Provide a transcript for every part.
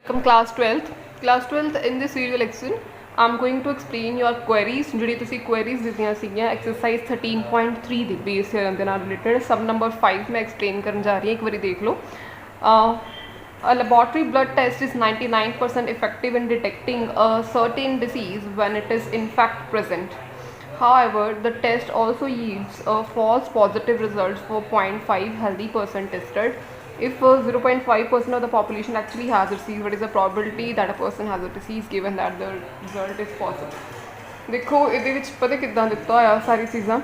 Come class 12th in this video lecture I'm going to explain your queries ਜਿਹੜੀ ਤੁਸੀਂ queries ਦਿੱਤੀਆਂ ਸੀਗੀਆਂ exercise 13.3 ਦੀ base theorem ਦੇ ਨਾਲ related sub number 5 ਮੈਂ explain ਕਰਨ ਜਾ ਰਹੀ ਹਾਂ, ਇੱਕ ਵਾਰੀ ਦੇਖ ਲਓ। A laboratory blood test is 99% effective in detecting a certain disease when it is in fact present. However, the test also yields a false positive results for 0.5 healthy person tested. If 0.5% of the population actually has a disease, what is the probability that a person has a disease given that the result is positive? देखो ਇਹਦੇ ਵਿੱਚ ਪਤਾ ਕਿੱਦਾਂ ਦਿੱਤਾ ਹੋਇਆ ਸਾਰੀ ਚੀਜ਼ਾਂ।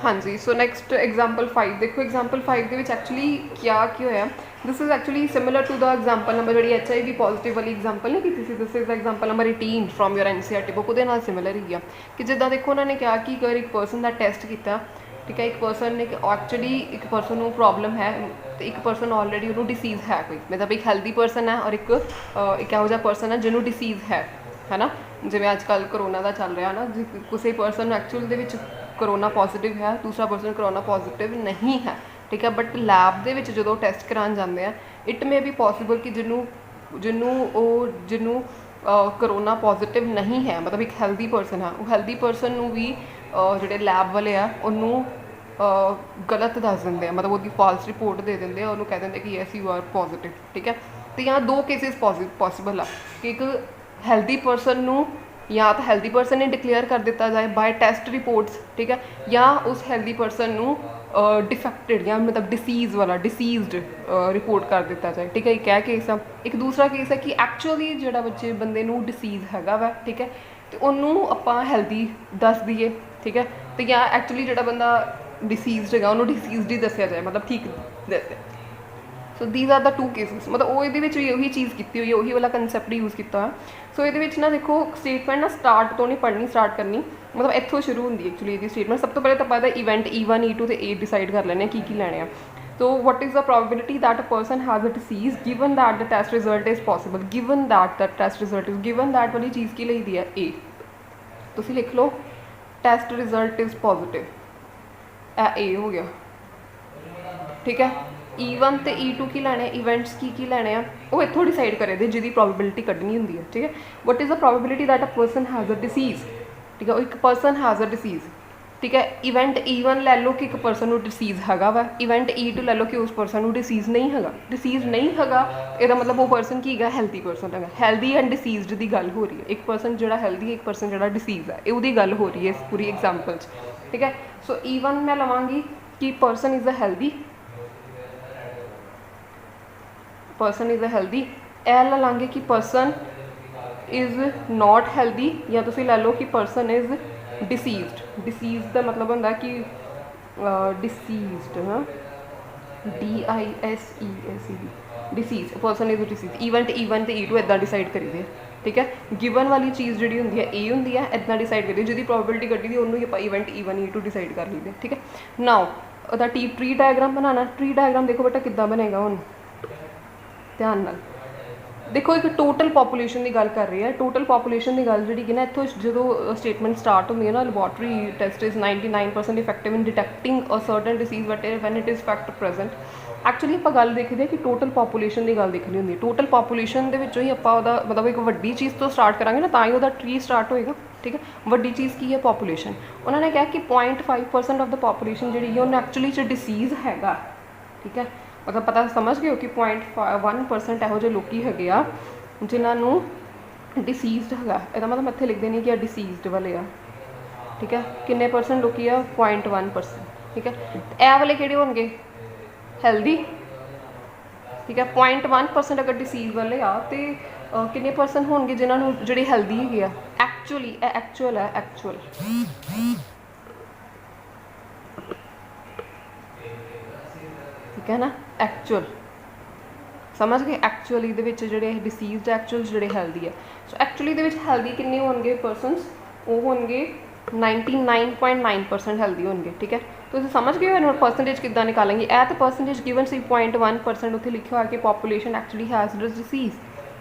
ਹਾਂਜੀ so next example 5 ਦੇਖੋ ਐਗਜ਼ਾਮਪਲ 5 ਦੇ ਵਿੱਚ ਐਕਚੁਅਲੀ ਕੀ ਹੋਇਆ। This is actually similar to the example number ਜਿਹੜੀ HIV ਪੋਜ਼ੀਟਿਵ ਵਾਲੀ ਐਗਜ਼ਾਮਪਲ ਨਹੀਂ ਕੀਤੀ ਸੀ। This is the example number 18 from your NCERT book, ਉਹਦੇ ਨਾਲ ਸਿਮਿਲਰ ਹੀ ਆ ਕਿ ਜਿੱਦਾਂ ਦੇਖੋ ਉਹਨਾਂ ਨੇ ਕਿਹਾ ਕਿ ਅਗਰ ਇੱਕ ਪਰਸਨ ਦਾ ਟੈਸਟ ਕੀਤਾ, ਠੀਕ ਹੈ, ਇੱਕ ਪਰਸਨ ਨੇ ਐਕਚੁਅਲੀ ਇੱਕ ਪਰਸਨ ਨੂੰ ਪ੍ਰੋਬਲਮ ਹੈ ਅਤੇ ਇੱਕ ਪਰਸਨ ਆਲਰੇਡੀ ਉਹਨੂੰ ਡਿਸੀਜ਼ ਹੈ ਕੋਈ, ਮਤਲਬ ਇੱਕ ਹੈਲਦੀ ਪਰਸਨ ਹੈ ਔਰ ਇੱਕ ਇਹੋ ਜਿਹਾ ਪਰਸਨ ਹੈ ਜਿਹਨੂੰ ਡਿਸੀਜ਼ ਹੈ ਨਾ। ਜਿਵੇਂ ਅੱਜ ਕੱਲ੍ਹ ਕਰੋਨਾ ਦਾ ਚੱਲ ਰਿਹਾ ਨਾ, ਕਿਸੇ ਪਰਸਨ ਨੂੰ ਐਕਚੁਅਲ ਦੇ ਵਿੱਚ ਕਰੋਨਾ ਪੋਜ਼ੀਟਿਵ ਹੈ, ਦੂਸਰਾ ਪਰਸਨ ਕਰੋਨਾ ਪੋਜ਼ੀਟਿਵ ਨਹੀਂ ਹੈ, ਠੀਕ ਹੈ, ਬਟ ਲੈਬ ਦੇ ਵਿੱਚ ਜਦੋਂ ਟੈਸਟ ਕਰਾਉਣ ਜਾਂਦੇ ਆ ਇਟ ਮੇ ਬੀ ਪੋਸੀਬਲ ਕਿ ਜਿਹਨੂੰ ਕਰੋਨਾ ਪੋਜ਼ੀਟਿਵ ਨਹੀਂ ਹੈ, ਮਤਲਬ ਇੱਕ ਹੈਲਦੀ ਪਰਸਨ ਹੈ, ਉਹ ਹੈਲਦੀ ਪਰਸਨ ਨੂੰ ਵੀ ਜਿਹੜੇ ਲੈਬ ਵਾਲੇ ਆ ਉਹਨੂੰ ਗਲਤ ਦੱਸ ਦਿੰਦੇ ਆ, ਮਤਲਬ ਉਹਦੀ ਫਾਲਸ ਰਿਪੋਰਟ ਦੇ ਦਿੰਦੇ ਆ, ਉਹਨੂੰ ਕਹਿ ਦਿੰਦੇ ਕਿ ਯੈਸ ਯੂ ਆਰ ਪੋਜ਼ੀਟਿਵ, ਠੀਕ ਹੈ। ਅਤੇ ਜਾਂ ਦੋ ਕੇਸਿਸ ਪੋਸੀਬਲ ਆ ਕਿ ਇੱਕ ਹੈਲਦੀ ਪਰਸਨ ਨੂੰ ਜਾਂ ਤਾਂ ਹੈਲਦੀ ਪਰਸਨ ਨੇ ਡਿਕਲੇਅਰ ਕਰ ਦਿੱਤਾ ਜਾਏ ਬਾਏ ਟੈਸਟ ਰਿਪੋਰਟਸ, ਠੀਕ ਹੈ, ਜਾਂ ਉਸ ਹੈਲਦੀ ਪਰਸਨ ਨੂੰ ਡਿਫੈਕਟਡ ਜਾਂ ਮਤਲਬ ਡਿਸੀਜ਼ਡ ਰਿਪੋਰਟ ਕਰ ਦਿੱਤਾ ਜਾਏ, ਠੀਕ ਹੈ। ਇੱਕ ਇਹ ਕੇਸ ਆ। ਇੱਕ ਦੂਸਰਾ ਕੇਸ ਹੈ ਕਿ ਐਕਚੁਅਲੀ ਜਿਹੜਾ ਬੰਦੇ ਨੂੰ ਡਿਸੀਜ਼ ਹੈਗਾ ਵਾ, ਠੀਕ ਹੈ, ਅਤੇ ਉਹਨੂੰ ਆਪਾਂ ਹੈਲਦੀ ਦੱਸ ਦਈਏ, ਠੀਕ ਹੈ, ਅਤੇ ਜਾਂ ਐਕਚੁਅਲੀ ਜਿਹੜਾ ਬੰਦਾ ਡਿਸੀਜ਼ਡ ਹੈਗਾ ਉਹਨੂੰ ਡਿਸੀਜ਼ਡ ਹੀ ਦੱਸਿਆ ਜਾਏ, ਮਤਲਬ ਠੀਕ ਦੱਸਿਆ। So these are the two cases, ਮਤਲਬ ਉਹ ਇਹਦੇ ਵਿੱਚ ਉਹੀ ਚੀਜ਼ ਕੀਤੀ ਹੋਈ ਹੈ, ਉਹੀ ਵਾਲਾ ਕੰਸੈਪਟ ਯੂਜ਼ ਕੀਤਾ ਹੋਇਆ। ਸੋ ਇਹਦੇ ਵਿੱਚ ਨਾ ਦੇਖੋ ਸਟੇਟਮੈਂਟ ਨਾ ਸਟਾਰਟ ਤੋਂ ਨਹੀਂ ਪੜ੍ਹਨੀ, ਸਟਾਰਟ ਕਰਨੀ ਮਤਲਬ ਇੱਥੋਂ ਸ਼ੁਰੂ ਹੁੰਦੀ ਐਕਚੁਅਲੀ ਇਹਦੀ ਸਟੇਟਮੈਂਟ। ਸਭ ਤੋਂ ਪਹਿਲੇ ਤਾਂ ਆਪਾਂ ਇਹਦਾ ਇਵੈਂਟ E1 E2 ਅਤੇ A ਡਿਸਾਈਡ ਕਰ ਲੈਣੇ ਕੀ ਲੈਣੇ ਆ। So what is the probability that a person has a disease given that the test result is possible, given that the test result is given that वाली चीज़ की ਲਈ ਦੀ ਹੈ A, ਤੁਸੀਂ ਲਿਖ ਲਓ test result is positive, ਇਹ A ਹੋ ਗਿਆ, ਠੀਕ ਹੈ। E1 ਅਤੇ E2 ਕੀ ਲੈਣੇ, ਇਵੈਂਟਸ ਕੀ ਲੈਣੇ ਆ ਉਹ ਇੱਥੋਂ ਡਿਸਾਈਡ ਕਰੇ ਦੇ ਜਿਹਦੀ ਪ੍ਰੋਬੇਬਿਲਿਟੀ ਕੱਢਣੀ ਹੁੰਦੀ ਹੈ, ਠੀਕ ਹੈ। What is the probability that a person has a disease, ਠੀਕ ਹੈ, ਇੱਕ ਪਰਸਨ ਹੈਜ਼ ਅ ਡਿਸੀਜ਼, ਠੀਕ ਹੈ। ਇਵੈਂਟ E1 ਲੈ ਲਓ ਕਿ ਇੱਕ ਪਰਸਨ ਨੂੰ ਡਿਸੀਜ਼ ਹੈਗਾ ਵਾ, ਇਵੈਂਟ E2 ਲੈ ਲਓ ਕਿ ਉਸ ਪਰਸਨ ਨੂੰ ਡਿਸੀਜ਼ ਨਹੀਂ ਹੈਗਾ। ਡਿਸੀਜ਼ ਨਹੀਂ ਹੈਗਾ ਇਹਦਾ ਮਤਲਬ ਉਹ ਪਰਸਨ ਕੀ ਹੈਗਾ, ਹੈਲਦੀ ਪਰਸਨ ਹੈਗਾ। ਹੈਲਦੀ ਐਂਡ ਡਿਸੀਜ਼ਡ ਦੀ ਗੱਲ ਹੋ ਰਹੀ ਹੈ, ਇੱਕ ਪਰਸਨ ਜਿਹੜਾ ਹੈਲਦੀ ਹੈ, ਇੱਕ ਪਰਸਨ ਜਿਹੜਾ ਡਿਸੀਜ਼ ਹੈ, ਇਹ ਉਹਦੀ ਗੱਲ ਹੋ ਰਹੀ ਹੈ ਇਸ ਪੂਰੀ ਐਗਜ਼ਾਮਪਲ 'ਚ, ਠੀਕ ਹੈ। ਸੋ E1 ਮੈਂ ਲਵਾਂਗੀ ਕਿ ਪਰਸਨ ਇਜ਼ ਅ ਹੈਲਦੀ, ਇਹ ਲੈ ਲਾਂਗੇ ਕਿ ਪਰਸਨ ਇਜ਼ ਨੋਟ ਹੈਲਦੀ, ਜਾਂ ਤੁਸੀਂ ਲੈ ਲਓ ਕਿ ਪਰਸਨ ਇਜ਼ ਡਿਸੀਜ਼ਡ ਦਾ ਮਤਲਬ ਹੁੰਦਾ ਕਿ ਡਿਸੀਜ਼ਡ, ਹਾਂ DISEASED, disease, person is disease. Event E1 ਅਤੇ E2 ਇੱਦਾਂ ਡਿਸਾਈਡ ਕਰੀਦੇ, ਠੀਕ ਹੈ। ਗਿਵਨ ਵਾਲੀ ਚੀਜ਼ ਜਿਹੜੀ ਹੁੰਦੀ ਹੈ A ਹੁੰਦੀ ਹੈ, ਇੱਦਾਂ ਡਿਸਾਈਡ ਕਰੀਦੀ, ਜਿਹਦੀ ਪ੍ਰੋਬੇਬਿਲਿਟੀ ਕੱਢੀ ਦੀ ਉਹਨੂੰ ਹੀ ਆਪਾਂ ਇਵੈਂਟ E1 E2 ਡਿਸਾਈਡ ਕਰ ਲਈਦੇ, ਠੀਕ ਹੈ। ਨਾਓ ਉਹਦਾ ਟਰੀ ਡਾਇਗਰਾਮ ਬਣਾਉਣਾ। ਟਰੀ ਡਾਇਗਰਾਮ ਦੇਖੋ ਬੇਟਾ ਕਿੱਦਾਂ ਬਣੇਗਾ, ਹੁਣ ਧਿਆਨ ਨਾਲ ਦੇਖੋ। ਇੱਕ ਟੋਟਲ ਪਾਪੂਲੇਸ਼ਨ ਦੀ ਗੱਲ ਕਰ ਰਹੀ ਹੈ। ਟੋਟਲ ਪਾਪੂਲੇਸ਼ਨ ਦੀ ਗੱਲ ਜਿਹੜੀ ਕਿ ਨਾ ਇੱਥੋਂ ਜਦੋਂ ਸਟੇਟਮੈਂਟ ਸਟਾਰਟ ਹੁੰਦੀ ਹੈ ਨਾ, laboratory test is 99% effective in detecting a certain disease but when it is fact present. Actually ਆਪਾਂ ਗੱਲ ਦੇਖਦੇ ਹਾਂ ਕਿ ਟੋਟਲ ਪਾਪੂਲੇਸ਼ਨ ਦੀ ਗੱਲ ਦੇਖਣੀ ਹੁੰਦੀ ਹੈ। ਟੋਟਲ ਪਾਪੂਲੇਸ਼ਨ ਦੇ ਵਿੱਚੋਂ ਹੀ ਆਪਾਂ ਉਹਦਾ ਮਤਲਬ ਇੱਕ ਵੱਡੀ ਚੀਜ਼ ਤੋਂ ਸਟਾਰਟ ਕਰਾਂਗੇ ਨਾ, ਤਾਂ ਹੀ ਉਹਦਾ ਟਰੀ ਸਟਾਰਟ ਹੋਏਗਾ, ਠੀਕ ਹੈ। ਵੱਡੀ ਚੀਜ਼ ਕੀ ਹੈ, ਪਾਪੂਲੇਸ਼ਨ। ਉਹਨਾਂ ਨੇ ਕਿਹਾ ਕਿ 0.5% ਆਫ ਦਾ ਪਾਪੂਲੇਸ਼ਨ ਜਿਹੜੀ ਹੈ ਉਹਨੂੰ ਐਕਚੁਅਲੀ 'ਚ ਡਿਸੀਜ਼ ਹੈਗਾ, ਠੀਕ ਹੈ। ਮਤਲਬ ਪਤਾ ਸਮਝ ਗਏ ਹੋ ਕਿ 0.1% ਇਹੋ ਜਿਹੇ ਲੋਕ ਹੈਗੇ ਆ ਜਿਨ੍ਹਾਂ ਨੂੰ ਡਿਸੀਜ਼ਡ ਹੈਗਾ। ਇਹਦਾ ਮਤਲਬ ਇੱਥੇ ਲਿਖਦੇ ਨਹੀਂ ਕਿ ਆ ਡਿਸੀਜ਼ਡ ਵਾਲੇ ਆ, ਠੀਕ ਹੈ। ਕਿੰਨੇ ਪਰਸੈਂਟ ਲੋਕੀ ਆ, 0.1%, ਠੀਕ ਹੈ। ਇਹ ਵਾਲੇ ਕਿਹੜੇ ਹੋਣਗੇ, ਹੈਲਦੀ, ਠੀਕ ਹੈ। 0.1% ਅਗਰ ਡਿਸੀਜ਼ ਵਾਲੇ ਆ ਅਤੇ ਕਿੰਨੇ ਪਰਸਨ ਹੋਣਗੇ ਜਿਨ੍ਹਾਂ ਨੂੰ ਜਿਹੜੇ ਹੈਲਦੀ ਹੈਗੇ ਆ। ਐਕਚੁਅਲੀ ਇਹ ਐਕਚੁਅਲ ਹੈ, ਐਕਚੁਅਲ, ਠੀਕ ਹੈ ਨਾ, ਐਕਚੁਅਲ ਸਮਝ ਗਏ। ਐਕਚੁਅਲੀ ਦੇ ਵਿੱਚ ਜਿਹੜੇ ਡਿਸੀਜ਼ਡ, ਐਕਚੁਅਲ ਜਿਹੜੇ ਹੈਲਦੀ ਹੈ। ਸੋ ਐਕਚੁਅਲੀ ਦੇ ਵਿੱਚ ਹੈਲਦੀ ਕਿੰਨੇ ਹੋਣਗੇ ਪਰਸਨਸ, ਉਹ ਹੋਣਗੇ 99.9% ਹੈਲਦੀ ਹੋਣਗੇ, ਠੀਕ ਹੈ। ਤੁਸੀਂ ਸਮਝ ਗਏ ਹੋ ਪਰਸੈਂਟੇਜ ਕਿੱਦਾਂ ਨਿਕਾਲਾਂਗੇ। ਇਹ ਤਾਂ ਪਰਸੈਂਟੇਜ ਗਿਵਨ ਸੀ 0.1%, ਉੱਥੇ ਲਿਖਿਆ ਹੋਇਆ ਕਿ ਪਾਪੂਲੇਸ਼ਨ ਐਕਚੁਅਲੀ ਹੈਜ਼ ਡਿਸੀਜ਼,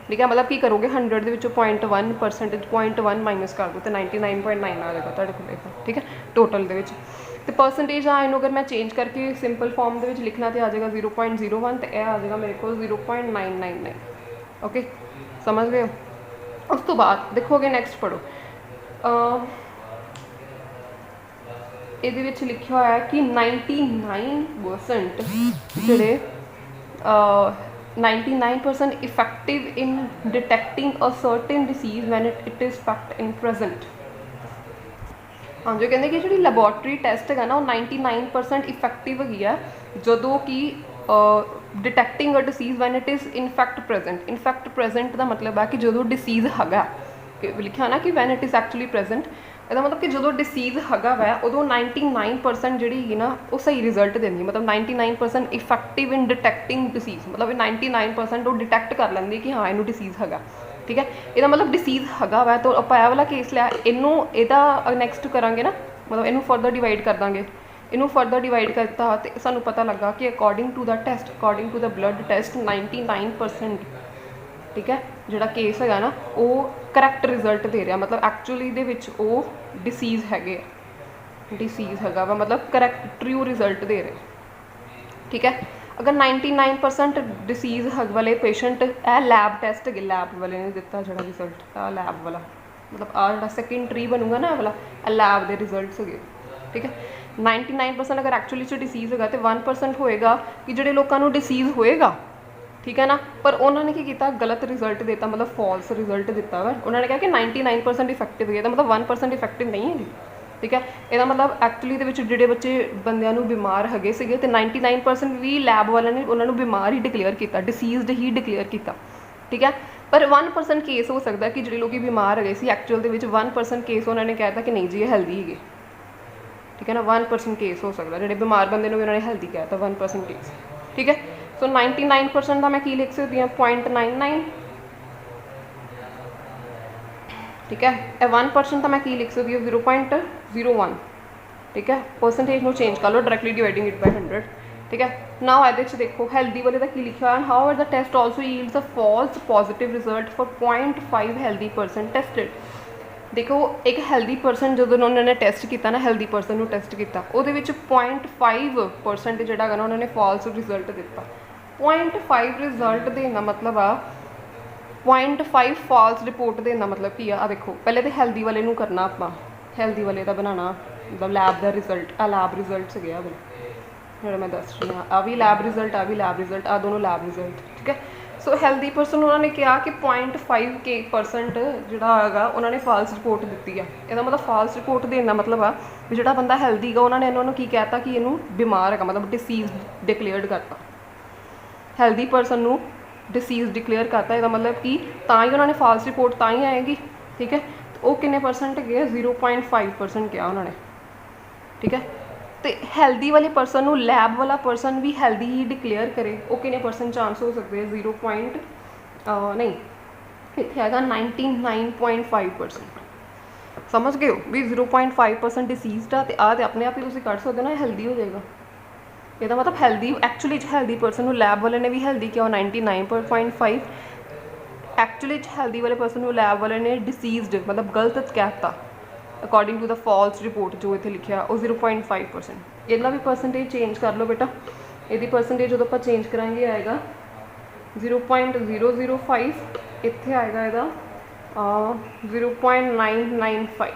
ਠੀਕ ਹੈ। ਮਤਲਬ ਕੀ ਕਰੋਗੇ 100 ਦੇ ਵਿੱਚੋਂ 0.1% 0.1 ਮਾਈਨਸ ਕਰ ਦਿਓ ਅਤੇ 99.9 ਆ ਜਾਏਗਾ ਤੁਹਾਡੇ ਕੋਲ, ਠੀਕ ਹੈ, ਟੋਟਲ ਦੇ ਵਿੱਚ। तो परसेंटेज आ इनू अगर मैं चेंज करके सिंपल फॉर्म के लिखना तो आ जाएगा 0.01 तो यह आ जाएगा मेरे को 0.999। ओके समझ गए हो। उस तो बाद देखोगे नेक्स्ट पढ़ो ये लिखा हुआ है कि 99% जोड़े 99% effective in detecting a certain disease when it is fact in present. हाँ जो कहते कि जी लैबोरेटरी टेस्ट है ना वो 99% इफेक्टिव है जो कि detecting a disease when it is in fact present. In fact present का मतलब है कि जो डिसीज़ है लिखा ना कि when it is actually present, ਇਹਦਾ मतलब कि जो डिसीज़ हैगा वै उदों 99% जी ना वो सही रिजल्ट देंदी, मतलब 99% इफेक्टिव इन डिटेक्टिंग डिसीज़, मतलब 99% वो डिटेक्ट कर लेंदी कि हाँ इनू डिसीज़ हैगा। ठीक है ਇਹਦਾ मतलब डिसीज़ हैगा वै तो ਆਪਾਂ ਇਹ वाला केस लिया इनू ਇਹਦਾ नैक्सट करांगे ना, मतलब इनू फर्दर डिवाइड कर देंगे। इनू फर्दर डिवाइड करता तो सानू पता लगा कि according to the test according to the blood test 99% ठीक है जोड़ा केस है ना वो करैक्ट रिजल्ट दे रहा, मतलब एक्चुअली वो डिसीज़ है डिसीज़ है वा मतलब करैक्ट ट्रू रिजल्ट दे रहे। ठीक है अगर 99% डिसीज़ वाले पेशेंट ए लैब टेस्ट है लैब वाले ने दिता जो रिजल्ट आ लैब वाला मतलब आ जो सेकेंड ट्री बनूगा ना वाला लैब के रिजल्ट है। ठीक है 99% अगर एक्चुअली डिसीज़ है तो 1% होएगा कि जोड़े लोगों डिसीज़ होएगा। ठीक है ना पर उन्होंने की किया गलत रिजल्ट देता, मतलब फॉल्स रिजल्ट दिता वा। उन्होंने कहा कि 99% इफेक्टिव है, मतलब 1% इफेक्टिव नहीं है। ठीक है यदा मतलब एक्चुअली जोड़े बच्चे बंदियां बीमार है तो 99% भी लैब वाले ने उन्होंने बीमार ही डिकलेयर किया, डिसीज़ड ही डिकलेयर किया। ठीक है पर 1% केस हो सकता है कि जो लोग बीमार है एक्चुअल 1% केस उन्होंने कहता कि नहीं जी ये हेल्दी है। ठीक है ना 1% केस हो सकता जो बीमार बंदे भी उन्होंने हेल्दी कहता 1% केस। ठीक है सो 99% का मैं की लिख सकती हूँ 0.99। ठीक है 1% का मैं की लिख सकती हूँ 0.01। ठीक है परसेंटेज में चेंज कर लो डायरेक्टली डिवाइडिंग इट बाय 100। ठीक है नाउ ये देखो हेल्दी वाले का की लिखा है how the test also yields a false positive result for 0.5 healthy person tested. देखो एक हेल्दी परसन जो उन्होंने टेस्ट किया ना हेल्दी परसन को टेस्ट किया वो 0.5% जोड़ा उन्होंने फॉल्स रिजल्ट दिता। 0.5 रिजल्ट देना मतलब आ 0.5 फॉल्स रिपोर्ट देना मतलब की आ देखो पहले तो हेल्दी वाले नू करना आप हेल्दी वाले का बनाना मतलब लैब का रिजल्ट आ लैब रिजल्ट से गया जो मैं दस रही हाँ आ भी लैब रिजल्ट आ भी लैब रिजल्ट आ दोनों लैब रिजल्ट। ठीक है सो हेल्दी परसन उन्होंने कहा कि 0.5% जोड़ा है उन्होंने फॉल्स रिपोर्ट दी है। यदा मतलब फॉल्स रिपोर्ट देना मतलब आ भी जो बंदा हेल्दी है उन्होंने इन्होंने की कहता कि इनू बीमार है मतलब डिसीज़ डिकलेयर्ड करता। हेल्दी परसन को डिसीज़ डिकलेयर करता है मतलब कि ही उन्होंने फॉल्स रिपोर्ट ता ही आएगी। ठीक है तो वो किन्ने परसेंट गए 0.5% किया उन्होंने। ठीक है तो हेल्दी वाले परसन को लैब वाला परसन भी हेल्दी ही डिकलेयर करे वो किन्ने परसेंट चांस हो सकते हैं 0. नहीं इतने है 99.5%। समझ गए हो भी 0.5% डिसीज़ड आ तो अपने आप ही तुम कढ़ सकते हो ना हेल्दी हो जाएगा। यदा मतलब हेल्दी एक्चुअली हेल्दी परसन को लैब वाले ने भी हेल्दी किया 99.5। एक्चुअली हेल्दी वाले परसन को लैब वाले ने डिसीज़ड मतलब गलत कहता according to the false report जो इतने लिखा वो 0.5%। इतना भी परसेंटेज चेंज कर लो बेटा यदि परसेंटेज जो आप चेंज कराएंगे आएगा 0.005 इतने आएगा यदा 0.995।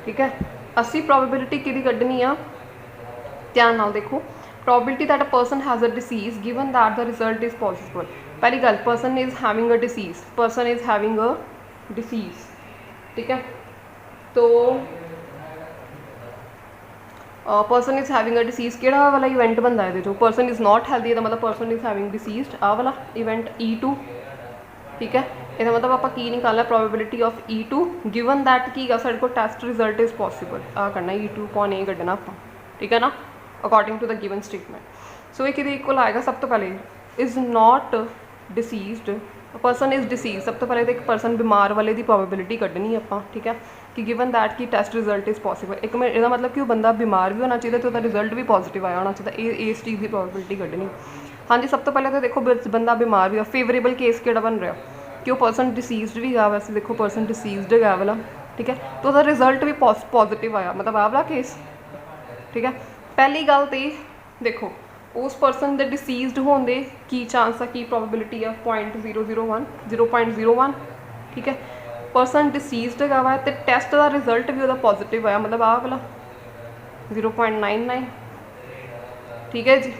ठीक है असी प्रोबेबिलिटी कि कढ़नी आ ध्यान नाल देखो probability that a person has a disease given that the result is possible. पहली गल person is having a disease person is having a disease. ठीक है तो person is having a disease केड़ा वाला इवेंट बनता है जो पर्सन इज़ नॉट हेल्दी का मतलब पर्सन इज़ हैविंग डिसीज़ड आ वाला इवेंट E2। ठीक है इसका मतलब आप की निकालना probability of E2 given that की साढ़े को टेस्ट रिजल्ट इज़ पॉसिबल आ करना E2 अपॉन ए कढ़ना आप। ठीक है ना according to the given statement. So ये इक्वल आएगा सब तो पहले is not diseased person is disease सब तो पहले तो एक पर्सन बीमार वाले की प्रोबेबिलिटी कढ़नी आप। ठीक है कि गिवन दैट की टेस्ट रिजल्ट इज़ पॉसिबल एक में यदा मतलब कि वो बंदा बीमार भी होना चाहिए तो रिजल्ट भी पॉजिटिव आया होना चाहिए इस चीज़ की प्रोबेबिलिटी कढ़नी। हाँ जी सब तो पहले तो देखो बंदा बीमार भी है फेवरेबल केस कि बन रहा कि वो पर्सन डिसीज़ड भी है वैसे देखो पर्सन डिसीज़ड है वाला। ठीक है तो उसका रिजल्ट भी पॉजिटिव आया मतलब आ वाला केस ठीक है। पहली गल तो देखो उस परसन के डिसीजड होने की चांस है, की प्रोबेबिलिटी है 0.001 0.01, ठीक है। परसन डिसीजड है वा तो टैसट का रिजल्ट भी वह पॉजिटिव आया, मतलब आह वाला 0.99, ठीक है जी।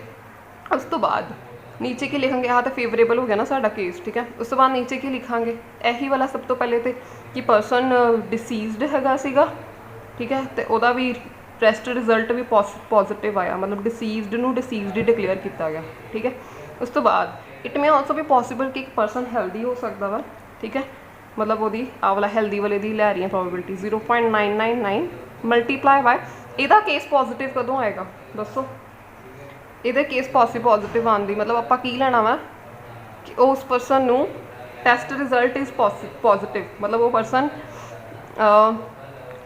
उस तो बाद नीचे की लिखांगे, हाँ तो फेवरेबल हो गया ना साडा केस, ठीक है। उस तो बाद नीचे की लिखांगे, यही वाला सब तो पहले तो कि परसन डिसीजड हैगा सीगा, ठीक है, तो वह भी टैसट रिजल्ट भी पॉजिटिव आया, मतलब डिसीजड नूं डिसीजड ही डिक्लेयर किया गया, ठीक है। उस तो बाद इट मे ऑल्सो भी पॉसिबल कि एक परसन हैल्दी हो सकता वा, ठीक है, मतलब वो आ वाला हैल्दी वाले दी लै रही है प्रोबेबिलिटी 0.999 मल्टीप्लाई बाय ਇਹਦਾ केस पॉजिटिव कदों आएगा दसो, ਇਹਦੇ केस पॉजिटिव आने की मतलब आप की लेना वा कि उस परसन नूं टैसट रिजल्ट इज़ पॉजिटिव, मतलब वो परसन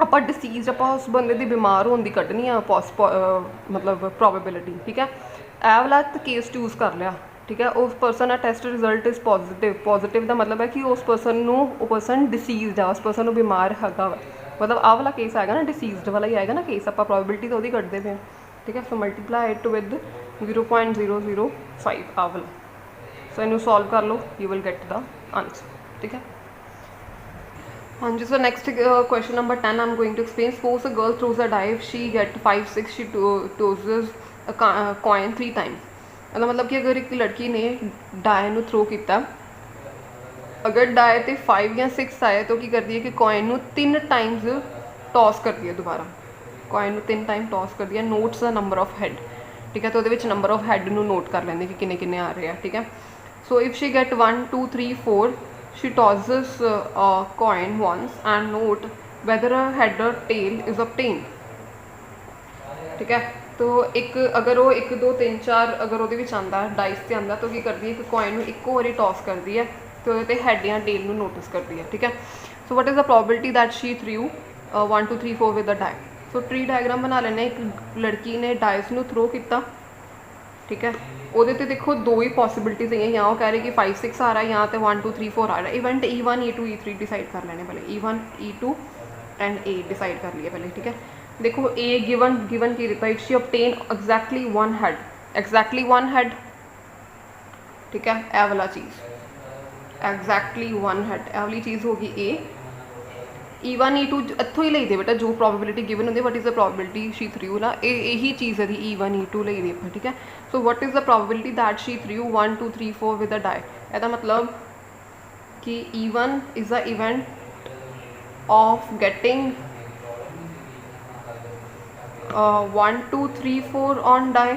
आप डिसीज आप उस बंदे की बीमार होने की कढ़नी आ मतलब प्रोबेबिलिटी, ठीक है। ए वाला केस चूज़ कर लिया, ठीक है। उस परसन का टैसट रिजल्ट इज़ पॉजिटिव का मतलब है कि उस परसन नूं वो परसन डिसीजड आ, उस परसन नूं बीमार हैगा वा, मतलब आह वाला केस आएगा ना, डिसीजड वाला ही आएगा ना केस, आप प्रोबेबिलिटी तो वही कढ़ते पे, ठीक है। सो मल्टीप्लाई इट विद 0.005 आह वाला, सो इनू सॉल्व कर लो, you will get the answer, ठीक है। हाँ जी, so next question number 10 I am going to explain. Suppose a girl throws a die, she get 5 6, she tosses coin 3 times, मतलब कि अगर एक लड़की ने डाई नूं थ्रो किया, अगर डाई तो 5 या 6 आए तो की करती है कि कॉइन नूं 3 टाइम्स टॉस करती है, दोबारा कॉइन नूं 3 टाइम टॉस करती है, notes the number of had, ठीक है। तो वो नंबर ऑफ हैड नूं नोट कर लेंगे कि किन्ने किन्ने आ रहे हैं, ठीक है। So if she get 1 2 3 4, she tosses coin once and note whether a head or tail is obtained, ठीक है। तो एक अगर वो 1 2 3 4 अगर वो आता डाइस से आता तो की करती है कि कॉइन में एक बारी टॉस करती है तो वो हैड या टेल में नोटिस करती है, ठीक है। So what is the probability that she threw 1 2 3 4 with the die. So tree diagram बना लेना, एक लड़की ने डाइस में थ्रो किया, ठीक है। वो देखो दो ही पॉसिबिलिटीज है, यहाँ वो कह रहे कि 5 6 आ रहा है, यहाँ तो 1 2 3 4 आ रहा है। Event E1 E2 E3 decide कर लेने पहले, E1 E2 and A decide कर लिए पहले, ठीक है। देखो ए गिवन की देता, if she obtain exactly 1 had, exactly 1 had, ठीक है। ए वाला चीज़ एग्जैक्टली 1 हैड, ए वाली चीज़ होगी ए। E1 E2 इतों ही ली दे बेटा, जो प्रोबेबिलिटी गिवन होती है, what is the probability she threw ना, यही चीज़ है E1 E2 ली दी, ठीक है। So what is the probability that she threw 1 2 3 4 with a die, ਇਹਦਾ मतलब कि E1 is the event of getting 1 2 3 4 on die,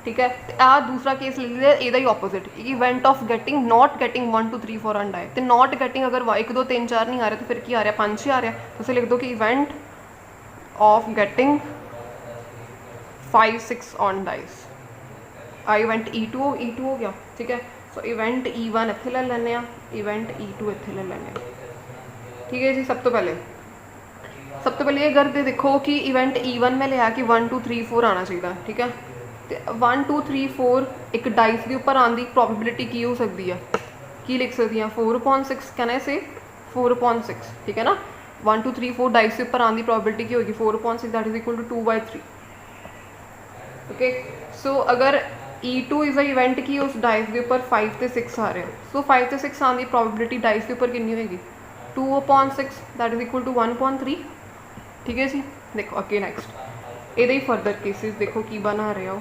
ठीक है। आ दूसरा केस ले लिया, ਇਹਦਾ ही opposite event of getting not getting 1 2 3 4 on die, तो नॉट गेटिंग अगर 1 2 3 4 नहीं आ रहा तो फिर की आ रहा 5 6 आ रहा, तो उसे लिख दो कि event of getting 5 6 on dice, आ इवेंट E2 हो गया, ठीक है। सो इवेंट E1 इत्थे ले लेने, इवेंट E2 इत्थे ले लेने, ठीक है जी। सब तो पहले ये करते देखो कि इवेंट E1 में लिया कि 1 2 3 4 आना चाहिए, ठीक है। तो 1 2 3 4 एक डाइस के उपर आने की प्रोबेबिलिटी की हो सकती है, की लिख सकती हैं 4/6, कहना से 4/6, ठीक है ना। 1 2 3 4 डाइस के उपर आने की प्रोबेबिलिटी की होगी 4/6, that is equal to 2/3, okay. So अगर E2 इज़ अ इवेंट की उस डाइस के उपर 5 ते 6 आ रहे हैं, सो 5 ते 6 आने की प्रोबेबिलिटी डाइस के उपर कितनी होगी 2/6, दैट इज इक्वल टू 1/3, ठीक है जी। देखो अगे नैक्सट ये फर्दर केसिस देखो की बना रहे हो।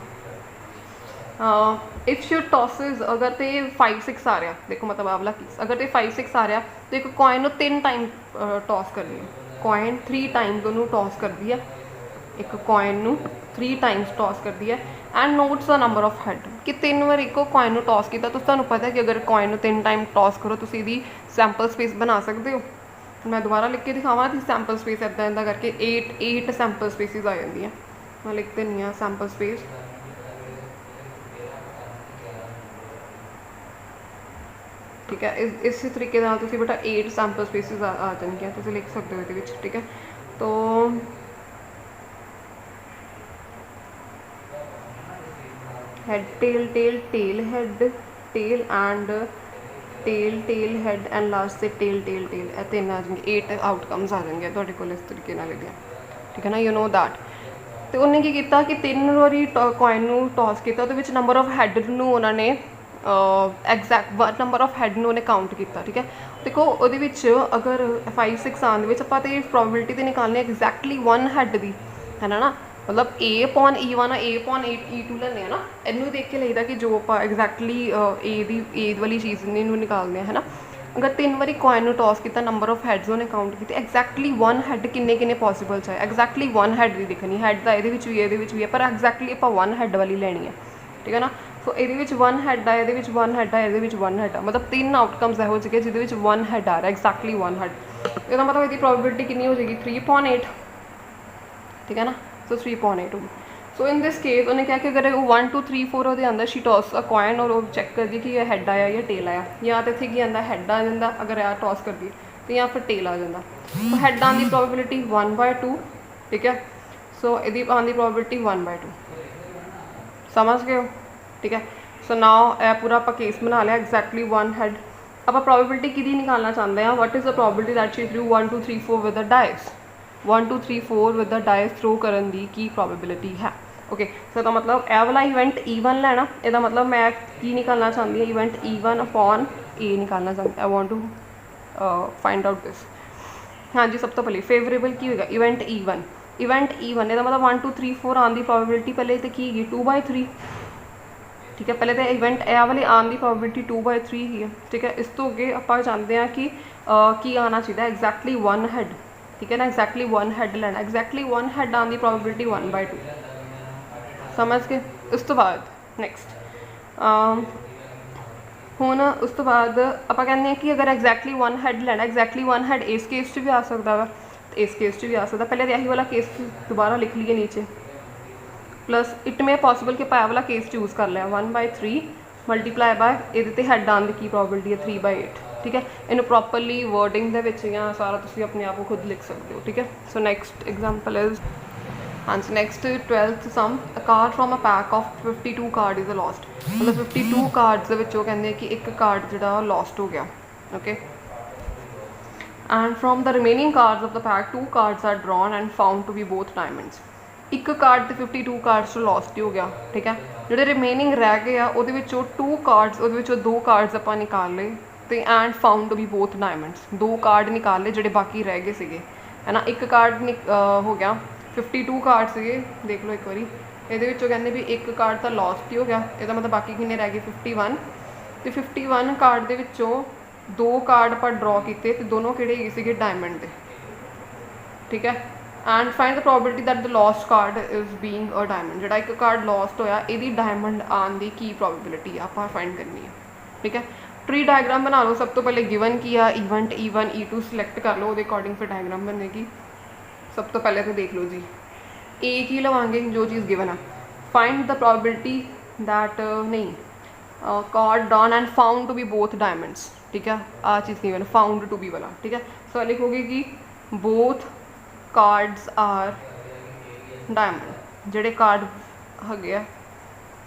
इफ शी टॉसेज अगर तो 5 6 आ रहा, देखो मतलब आवला केस अगर तो 5 6 आ रहा तो एक कॉइन 3 टाइम टॉस कर लिया, कॉइन 3 टाइम्स उन्होंने टॉस कर दिया, एक कॉइन 3 टाइम्स टॉस कर दिया and notes the number of had, कि 3 बार एक कॉइन टॉस किया तो तुहानू पता है कि अगर कॉइन 3 टाइम टॉस करो तो इसकी सैंपल स्पेस बना सकते हो। मैं दोबारा लिख के दिखावा कि सैंपल स्पेस इदा इदा करके 8 सैंपल स्पेसिस आ जाती हैं, मैं लिख देनी हाँ सैंपल स्पेस, ठीक है। इस तरीके तुम बेटा 8 सैंपल स्पेसिस आ जाएंगे, तुम लिख सकते हो ये, ठीक है। तो head tail tail tail head tail and tail tail head and last से टेल टेल टेल, ए 3 आ जाएंगे, 8 आउटकम्स आ जाएंगे थोड़े को इस तरीके लिखिया, ठीक है ना। यू नो दैट तो उन्हें की किया कि 3 वारी कॉइन नू टॉस किया, तो नंबर ऑफ हैड नू उन्होंने एग्जैक्ट नंबर ऑफ हैड नू उन्हें काउंट किया। ठीक है, देखो वो अगर 5 6 आने में आप प्रोबेबिलिटी तो निकालने एग्जैक्टली 1 हैड की है ना, मतलब A/E1 A/E2 लेने ना, इनू देख के लगता कि जो आप एग्जैक्टली ए वाली चीज़ इनू निकालने है ना। अगर 3 वारी कॉइन टॉस किया, नंबर ऑफ हैड्स उन्हें काउंट की, एग्जैक्टली 1 हैड किन्ने पॉसिबल है, एग्जैक्टली 1 हैड नहीं दिखनी, हैड तो ये भी है, पर एग्जैक्टली आप 1 हैड वाली लैनी है। ठीक है ना, सो ये 1 हैड है, ये 1 हैड है, ये 1 हैड है, मतलब 3 आउटकम्स यहो जिहे जिहदे 1 हैड आ रहा एग्जैक्टली 1 हैड, इसका मतलब इसकी प्रोबेबिलिटी कितनी हो जाएगी 3.8। ठीक है ना, सो 3.8 होगी। सो इन दिस केस उन्हें क्या कि अगर 1 2 3 4 वो अंदर शी टॉस अ कॉइन और वो चेक कर दी कि ये हैड आया या टेल आया, या तो इतने की आता हैड आ जाता अगर यार टॉस कर दी, तो या फिर टेल आ जाता। तो हैड आने की प्रोबेबिलिटी 1/2। ठीक है, सो यदि आने की प्रोबेबिलिटी 1/2, समझ गए हो। ठीक है, सो नाउ यह पूरा आप केस बना लिया एग्जैक्टली 1 हैड। आप प्रोबेबिलिटी कि निकालना चाहते हैं, what is the probability that she threw 1 2 3 4 with the dice, 1 2 3 4 with the dice throw करने की प्रोबेबिलिटी है। ओके, सो तो मतलब यह वाला इवेंट E1 लेना, यदा मतलब मैं की निकालना चाहती हूँ इवेंट E1 अपॉन A निकालना चाहती, I want to find out this. हाँ जी, सब तो पहले फेवरेबल की होगा इवेंट E1, इवेंट E1 यदा मतलब 1 2 3 4 आने की प्रोबेबिलिटी पहले तो की है 2/3। ठीक है, पहले तो इवेंट ए वाले आने की प्रोबेबिलिटी 2/3 ही है। ठीक है, इस तो अगे आप चाहते हैं कि आना चाहिए एग्जैक्टली 1 हैड। ठीक है ना, एग्जैक्टली 1 हैड लेना, एग्जैक्टली 1 हैड आने की प्रोबेबिलिटी 1/2, समझ गए। उस तो बाद नैक्सट हुण उस तो बाद आप कहते हैं कि अगर एग्जैक्टली 1 हैड लेना, एग्जैक्टली 1 हैड इस केस भी आ सकता वा, तो इस केस भी आ सकता। पहले तो यही वाला केस दोबारा लिख लीए नीचे, प्लस इट में पॉसिबल कि पाया वाला केस चूज़ कर लिया 1/3 मल्टीप्लाई बाय ये हैड आने की प्रोबेबिलिटी है 3/8। ठीक है, इन्हें प्रॉपरली वर्डिंग या सारा तुम अपने आप को खुद लिख सकते हो। ठीक है, सो नैक्सट एग्जाम्पल इज, हाँ जी, next 12th sum, a card from a pack of 52 card is lost, मतलब 52 कार्ड्स कहते हैं कि एक कार्ड जो लॉस्ट हो गया। Okay, and from the remaining cards of the pack 2 cards are drawn and found to be both diamonds. एक card तो 52 कार्ड्स तो लॉस्ट ही हो गया। ठीक है, जो रिमेनिंग रह गए आ 2 कार्ड्स 2 कार्ड्स आप निकाल ले, तो and found to be both diamonds, 2 card निकाल ले जो बाकी रह गए थे है ना। एक कार्ड हो गया 52 कार्ड से, देख लो एक बारी ये कहते भी एक कार्ड तो लॉस्ट ही हो गया, यदा मतलब बाकी किन्ने रह गए 51। तो 51 कार्ड के 2 कार्ड पर ड्रॉ किए, तो दोनों किहड़े थे डायमंड के। ठीक है, and find the probability that the lost card is being a diamond, जो एक कार्ड लॉस्ट होया यदी डायमंड आने की की प्रोबेबिलिटी आप फाइंड करनी है। ठीक है, ट्री डायग्राम बना लो। सब तो पहले गिवन किया इवेंट E1 E2 सिलेक्ट कर लो, वो अकॉर्डिंग फिर डायग्राम बनेगी। सब तो पहले तो देख लो जी, ए की लवांगे जो चीज़ गिवन है, फाइंड द प्रोबेबिलिटी दैट नहीं card drawn and found to be both diamonds. ठीक है, आ चीज़ गिवन फाउंड टू बी वाला। ठीक है, सो लिखोगे कि बोथ कार्ड्स आर डायमंड, जोड़े कार्ड है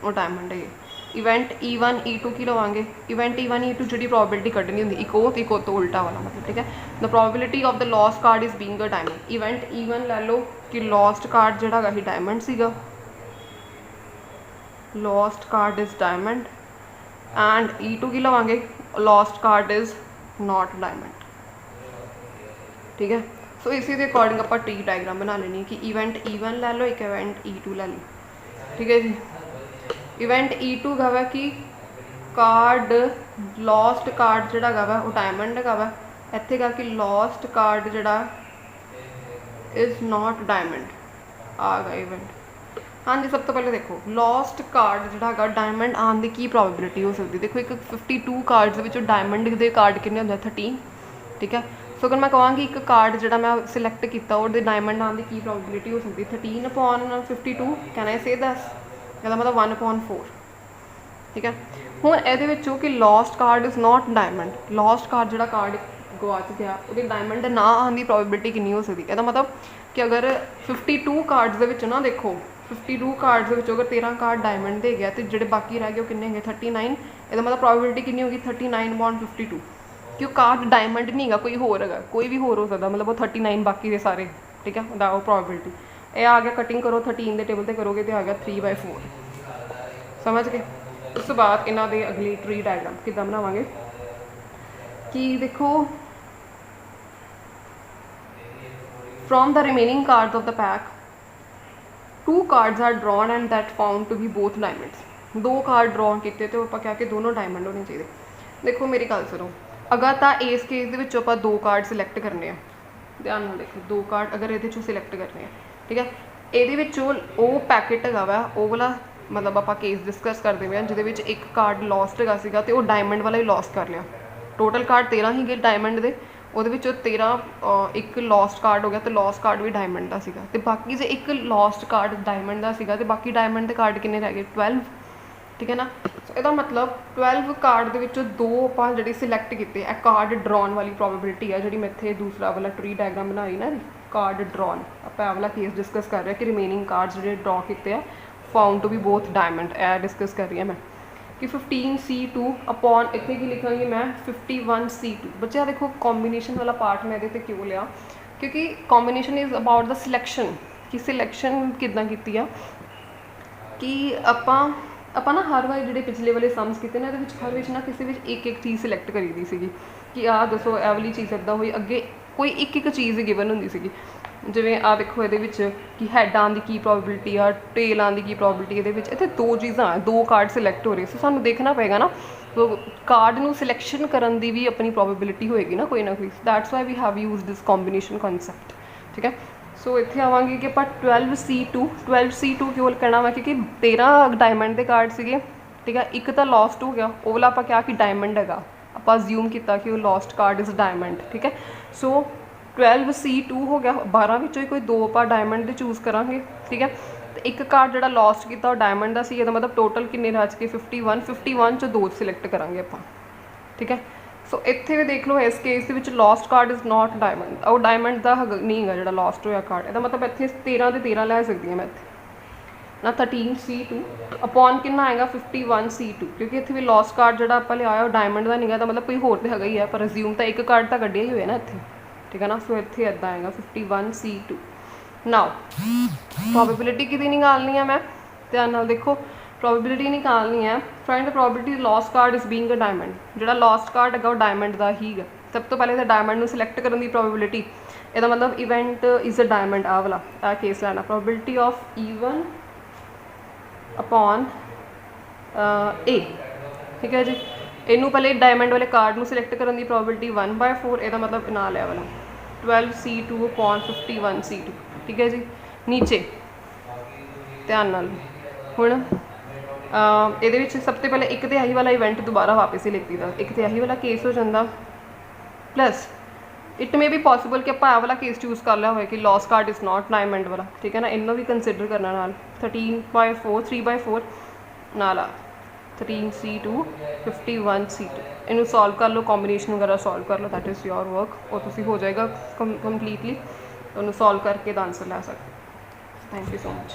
वो डायमंड है। इवेंट E1 E2 की लवांगे, इवेंट E1 E2 जी प्रोबेबिलिटी कढ़नी होंगी एक तो उल्टा वाला मतलब। ठीक है, the probability of the lost card is being a diamond. Event E1 लै लो कि लॉस्ट कार्ड जोड़ा ही डायमंड सीगा, lost card is diamond, and E2 की लवांगे lost card is not diamond. ठीक है, सो इसी के अकॉर्डिंग आप टी डायग्राम बना लेनी कि इवेंट E1 लै लो, एक इवेंट E2 लै लो। ठीक है जी, इवेंट E2 है कि कार्ड लॉस्ट कार्ड जोड़ा है वो डायमंड है, इत्थे गा कि लॉस्ट कार्ड जोड़ा इज़ नॉट डायमंड आ गया इवेंट। हाँ जी, सब तो पहले देखो लॉस्ट कार्ड जोड़ा है डायमंड आने की प्रोबेबिलिटी हो सकती है। देखो एक 52 कार्ड्स डायमंड के कार्ड कितने होंगे 13। ठीक है, सो अगर मैं कहूँगी एक कार्ड जो मैं सिलेक्ट किया और डायमंड आने की प्रोबेबिलिटी हो सकती है 13/52, कैन आई से 10, या मतलब 1/4। ठीक है, हुण ये कि lost card is not diamond, lost card जो कार्ड गवाच गया वो डायमंड ना आने की प्रोबेबिलिटी कितनी हो सकती है। मतलब कि अगर 52 कार्ड्स ना देखो 52 कार्ड्स अगर 13 कार्ड डायमंड दे गया तो जो बाकी रह गए वो कितने गए 39, यदा मतलब प्रोबेबिलिटी कितनी होगी 39/52, क्यों कार्ड डायमंड नहीं है, कोई होर है, कोई भी होर हो सकता, मतलब वो 39 बाकी के सारे। ठीक है, वो प्रोबेबिलिटी ये आ गया कटिंग करो 13 के टेबल पर करोगे तो आ गया 3/4 समझ गए। उस तो बाद इन्हों के अगली ट्री डायग्राम किद्दां बनावांगे कि देखो from the remaining cards of the pack 2 cards are drawn and that found to be both diamonds. 2 card draw किए तो आप क्या कि दोनों डायमंड होने चाहिए। देखो मेरी गल सुनो, अगर तो इस केस के विचों आपां 2 कार्ड सिलैक्ट करने हैं, ध्यान नाल देखो 2 कार्ड अगर ये सिलैक्ट करने हैं, ठीक है। ये वो पैकेट है वो वाला मतलब आप केस डिस्कस करते हुए जिद एक कार्ड लॉस्ट है तो डायमंड वाला ही लॉस्ट कर लिया। टोटल कार्ड 13 ही गए डायमंड के, वो 13 एक लॉस्ट कार्ड हो गया तो लॉस्ट कार्ड भी डायमंड का सीगा ते बाकी जे एक लॉस्ट कार्ड डायमंड का सीगा ते बाकी डायमंड के कार्ड किन्ने रह गए 12, ठीक है ना। इसका मतलब 12 कार्ड के विचों 2 आपां जिहड़े सिलैक्ट किए है कार्ड ड्रॉन वाली प्रोबेबिलिटी है जिहड़ी मैं इत्थे दूसरा वाला ट्री डायग्राम बनाई ना कार्ड ड्रॉन आपां वाला केस डिस्कस कर रहे हैं कि रिमेनिंग कार्ड्स जिहड़े ड्रॉ किए हैं found to be both diamond ए डिस्कस कर रही है मैं कि 15C2 अपॉन इतने की लिखांगी मैं 51C2। बच्चे देखो कॉम्बीनेशन वाला पार्ट मैं ये क्यों लिया क्योंकि combination is about the selection कि सिलैक्शन किद्दां कीती है कि ਆਪਾਂ ना हर बार जो पिछले वाले सम्स किए ना हर विच ना किसी एक एक चीज़ सिलैक्ट करी दी सी कि आ दसो ए वाली चीज़ इदा हुई अगे कोई एक चीज़ गिवन होंदी सी जिवें आ देखो ये कि हैड आने की प्रोबेबिलिटी आ टेल आने की प्रोबेबिलिटी ये इतने 2 चीज़ां 2 कार्ड सिलैक्ट हो रहे सो सानू देखना पेगा ना तो कार्ड नू सिलैक्शन करन दी भी अपनी प्रोबेबिलिटी होएगी ना कोई that's why we have use this combination concept, ठीक है। सो इत्थे आवांगे कि आप 12C2 क्यों कहना वा क्योंकि 13 डायमंड के कार्ड से, ठीक है। एक तो लॉस्ट हो गया वो वाला आप क्या कि डायमंड है आप अज्यूम किया कि वो लॉस्ट कार्ड इज़ डायमंड, ठीक है। सो 12C2 हो गया 12 विचों ही कोई 2 आप डायमंड चूज़ करांगे, ठीक है। तो एक कार्ड जो लॉस्ट किया डायमंड का सी मतलब टोटल किन्ने रच के 51 चो 2 सिलैक्ट करांगे आप, ठीक है। सो इत्थे भी देख लो इस केस के lost card is not diamond और डायमंड का नहीं है जो लॉस्ट होया कार्ड यदा मतलब इतने 13 के 13 लै सकती हैं मैं इतने ना 13C2 अपॉन कितना आएगा 51C2 क्योंकि इतने भी लॉस्ट कार्ड जो आप लिया वो डायमंड का नहीं है तो मतलब कोई होर तो है ही है पर अज्यूम तो एक कार्ड तो कढ़िया ही हुए ना इतने, ठीक है ना। सो इतने इदा आएगा 51C2। नाउ प्रोबेबिलिटी कि निकालनी है मैं ध्यान नाल देखो प्रोबेबिलिटी निकालनी है friend probability lost card is being a diamond जो लॉस्ट कार्ड है वो डायमंड का ही है। सब तो पहले तो डायमंड को सिलैक्ट करने की प्रोबेबिलिटी यदा मतलब इवेंट इज़ अ डायमंड आ वाला आ केस लेना प्रोबेबिलिटी ऑफ ईवन अपॉन ए, ठीक है जी। इनू पहले डायमंड वाले कार्ड को सिलैक्ट करने की प्रोबेबिलिटी 1/4 यदा मतलब ना लिया वाला 12C2 अपॉन 51C2, ठीक है जी। नीचे ध्यान नाल हुण ये सब तो पहले एक तिहाई वाला इवेंट दोबारा वापस ही लिखती था एक तिहाई वाला केस हो जाता प्लस इट मे भी पॉसिबल कि आप वाला केस चूज़ कर लिया हो कि lost card is not diamond वाला, ठीक है ना। इन्हों भी कंसिडर करना नाल 3/4 नाल 13C2 51C2 इनू सॉल्व कर लो कॉम्बीनेशन वगैरह सॉल्व कर लो दैट इज़ योर वर्क और तुसी हो जाएगा कंप्लीटली उन्होंने सॉल्व करके आंसर लै सकते। Thank you so much.